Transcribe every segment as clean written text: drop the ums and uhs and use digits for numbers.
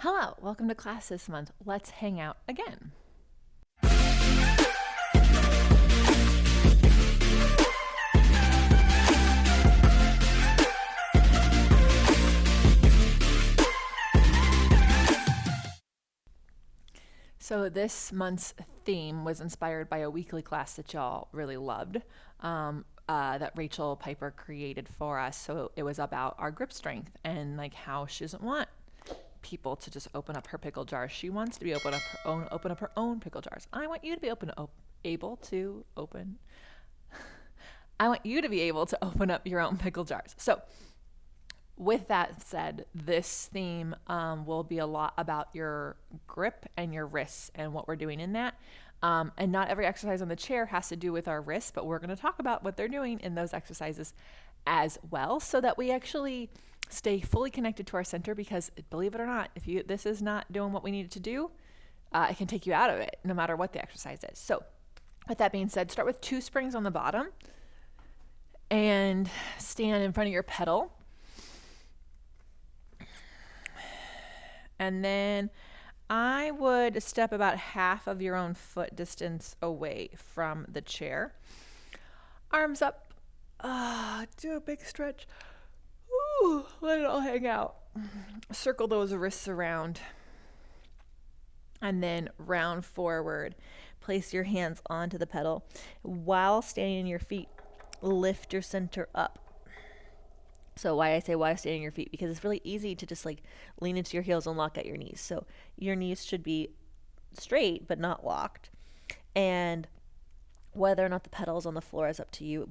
Hello, welcome to class this month. Let's hang out again. So this month's theme was inspired by a weekly class that y'all really loved, that Rachel Piper created for us. So it was about our grip strength and like how she doesn't want people to just open up her pickle jars. She wants to be open up her own pickle jars. I want you to be able to open up your own pickle jars. So with that said, this theme will be a lot about your grip and your wrists and what we're doing in that. And not every exercise on the chair has to do with our wrists, but we're going to talk about what they're doing in those exercises as well, so that we actually stay fully connected to our center, because believe it or not, if this is not doing what we need it to do, it can take you out of it no matter what the exercise is. So with that being said, start with 2 springs on the bottom and stand in front of your pedal. And then I would step about half of your own foot distance away from the chair. Arms up. Do a big stretch. Ooh, let it all hang out. Circle those wrists around. And then round forward. Place your hands onto the pedal. While standing on your feet, lift your center up. So why I say why stay on your feet, because it's really easy to just like lean into your heels and lock at your knees. So your knees should be straight but not locked. And whether or not the pedal is on the floor is up to you.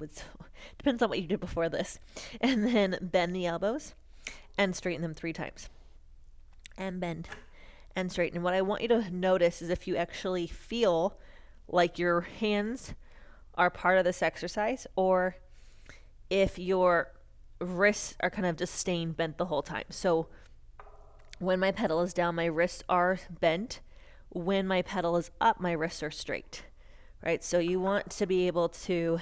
Depends on what you did before this. And then bend the elbows and straighten them 3 times. And bend and straighten. And what I want you to notice is if you actually feel like your hands are part of this exercise, or if your wrists are kind of just staying bent the whole time. So when my pedal is down, my wrists are bent. When my pedal is up, my wrists are straight, right? So you want to be able to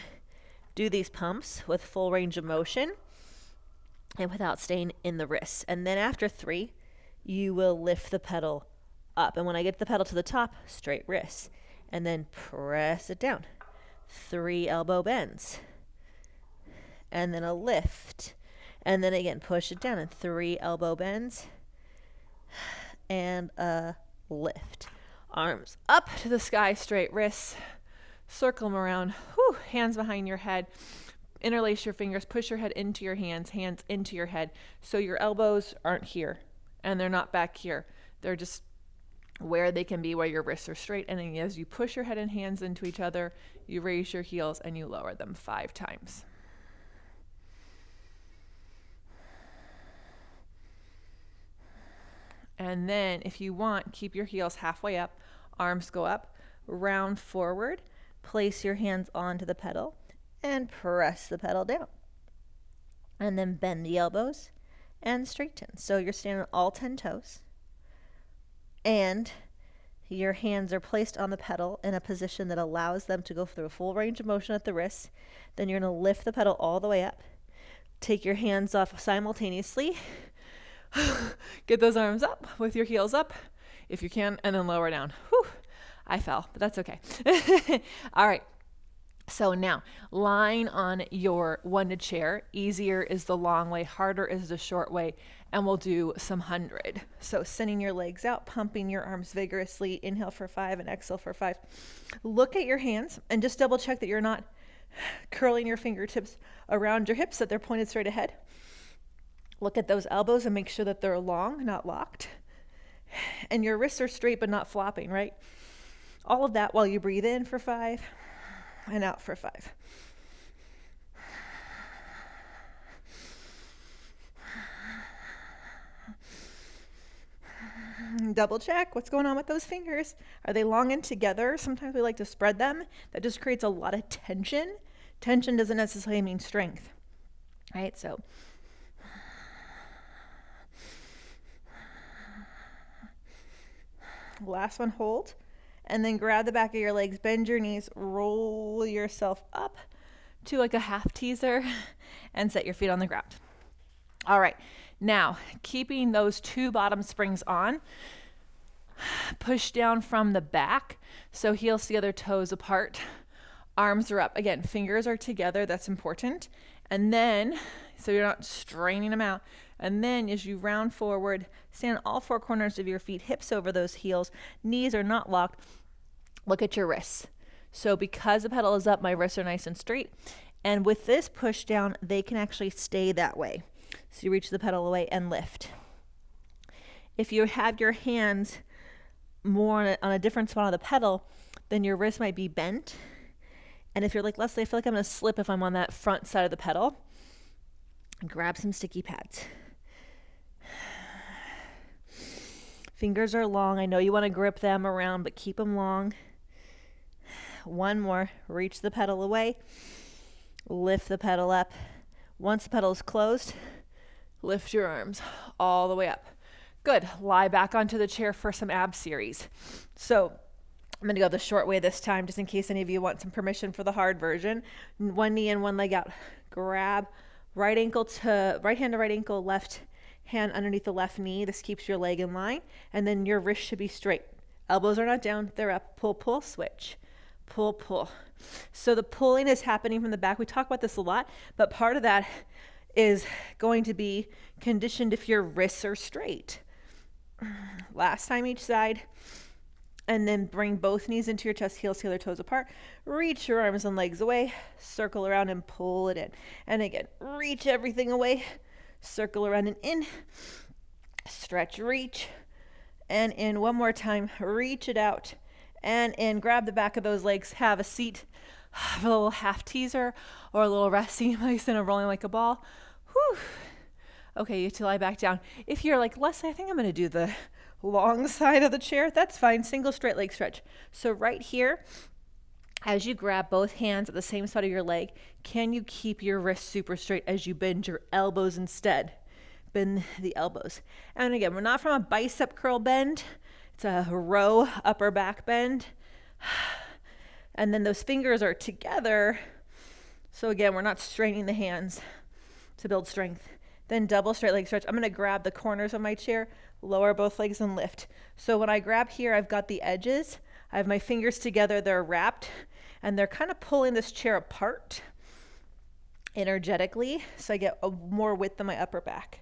do these pumps with full range of motion and without staying in the wrists. And then after 3, you will lift the pedal up. And when I get the pedal to the top, straight wrists. And then press it down. 3 elbow bends. And then a lift. And then again, push it down, and 3 elbow bends. And a lift. Arms up to the sky, straight wrists. Circle them around. Whew, hands behind your head. Interlace your fingers. Push your head into your hands into your head. So your elbows aren't here, and they're not back here. They're just where they can be, where your wrists are straight. And then as you push your head and hands into each other, you raise your heels and you lower them 5 times. And then if you want, keep your heels halfway up, arms go up, round forward, place your hands onto the pedal and press the pedal down. And then bend the elbows and straighten. So you're standing on all 10 toes, and your hands are placed on the pedal in a position that allows them to go through a full range of motion at the wrists. Then you're going to lift the pedal all the way up. Take your hands off simultaneously. Get those arms up with your heels up if you can, and then lower down. Whew, I fell, but that's okay. All right. So now, lying on your Wunda chair. Easier is the long way, harder is the short way, and we'll do some 100. So sending your legs out, pumping your arms vigorously. Inhale for 5 and exhale for 5. Look at your hands and just double check that you're not curling your fingertips around your hips, that they're pointed straight ahead. Look at those elbows and make sure that they're long, not locked. And your wrists are straight but not flopping, right? All of that while you breathe in for 5 and out for 5. Double check what's going on with those fingers. Are they long and together? Sometimes we like to spread them. That just creates a lot of tension. Tension doesn't necessarily mean strength, right? So last one, hold. And then grab the back of your legs, bend your knees, roll yourself up to like a half teaser, and set your feet on the ground. All right, now keeping those 2 bottom springs on, push down from the back, so heels together, toes apart, arms are up. Again, fingers are together, that's important. And then, so you're not straining them out. And then as you round forward, stand on all 4 corners of your feet, hips over those heels, knees are not locked. Look at your wrists. So because the pedal is up, my wrists are nice and straight. And with this push down, they can actually stay that way. So you reach the pedal away and lift. If you have your hands more on a different spot of the pedal, then your wrist might be bent. And if you're like, Lesley, I feel like I'm going to slip if I'm on that front side of the pedal, grab some sticky pads. Fingers are long. I know you want to grip them around, but keep them long. One more. Reach the pedal away. Lift the pedal up. Once the pedal is closed, lift your arms all the way up. Good. Lie back onto the chair for some ab series. So I'm going to go the short way this time, just in case any of you want some permission for the hard version. One knee and one leg out. Grab right hand to right ankle, left hand underneath the left knee. This keeps your leg in line. And then your wrist should be straight. Elbows are not down. They're up. Pull, pull, switch. Pull, pull. So the pulling is happening from the back. We talk about this a lot, but part of that is going to be conditioned if your wrists are straight. Last time each side. And then bring both knees into your chest, heels together, toes apart. Reach your arms and legs away. Circle around and pull it in. And again, reach everything away. Circle around and in. Stretch, reach. And in one more time. Reach it out. And in. Grab the back of those legs. Have a seat. Have a little half teaser or a little resting place and a rolling like a ball. Whew. Okay, you to lie back down. If you're like, Lesley, I think I'm going to do the long side of the chair, that's fine. Single straight leg stretch. So right here, as you grab both hands at the same spot of your leg, can you keep your wrists super straight as you bend your elbows instead? Bend the elbows. And again, we're not from a bicep curl bend. It's a row upper back bend. And then those fingers are together. So again, we're not straining the hands to build strength. Then double straight leg stretch. I'm going to grab the corners of my chair, lower both legs and lift. So when I grab here, I've got the edges. I have my fingers together. They're wrapped and they're kind of pulling this chair apart energetically. So I get more width in my upper back.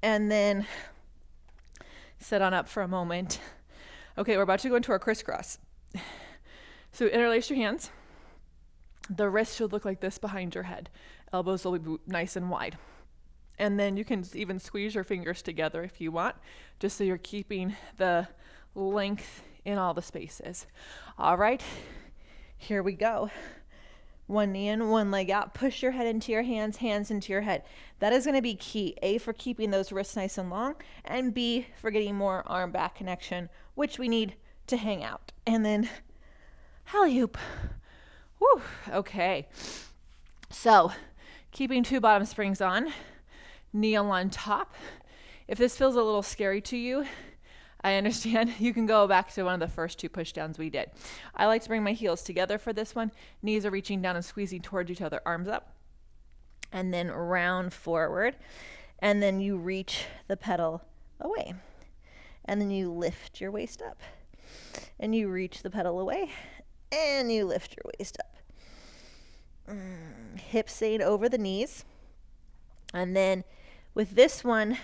And then sit on up for a moment. Okay, we're about to go into our crisscross. So interlace your hands. The wrist should look like this behind your head. Elbows will be nice and wide. And then you can even squeeze your fingers together if you want, just so you're keeping the length in all the spaces. All right, here we go. One knee in, one leg out. Push your head into your hands, hands into your head. That is going to be key. A, for keeping those wrists nice and long, and B, for getting more arm back connection, which we need to hang out. And then alley-oop. Whew, okay. So keeping 2 bottom springs on. Knee on top. If this feels a little scary to you, I understand. You can go back to one of the first 2 push downs we did. I like to bring my heels together for this one. Knees are reaching down and squeezing towards each other, arms up. And then round forward. And then you reach the pedal away. And then you lift your waist up. And you reach the pedal away. And you lift your waist up. Hips staying over the knees. And then with this one,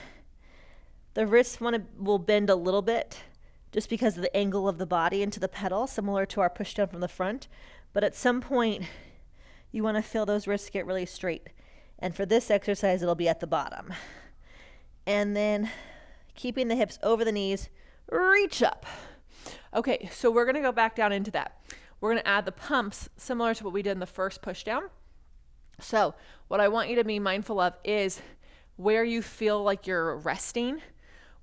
the wrists will bend a little bit just because of the angle of the body into the pedal, similar to our push down from the front. But at some point, you want to feel those wrists get really straight. And for this exercise, it'll be at the bottom. And then keeping the hips over the knees, reach up. Okay, so we're going to go back down into that. We're going to add the pumps similar to what we did in the first push down. So what I want you to be mindful of is where you feel like you're resting.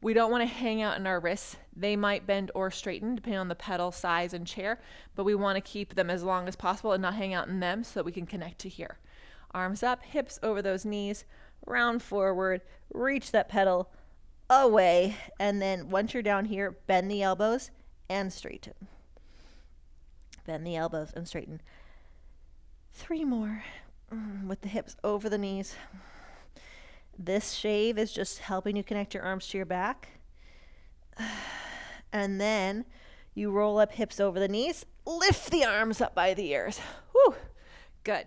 We don't want to hang out in our wrists. They might bend or straighten depending on the pedal size and chair, but we want to keep them as long as possible and not hang out in them so that we can connect to here. Arms up, hips over those knees, round forward, reach that pedal away, and then once you're down here, bend the elbows and straighten. Bend the elbows and straighten. 3 more with the hips over the knees. This shave is just helping you connect your arms to your back. And then you roll up hips over the knees, lift the arms up by the ears. Whew, good.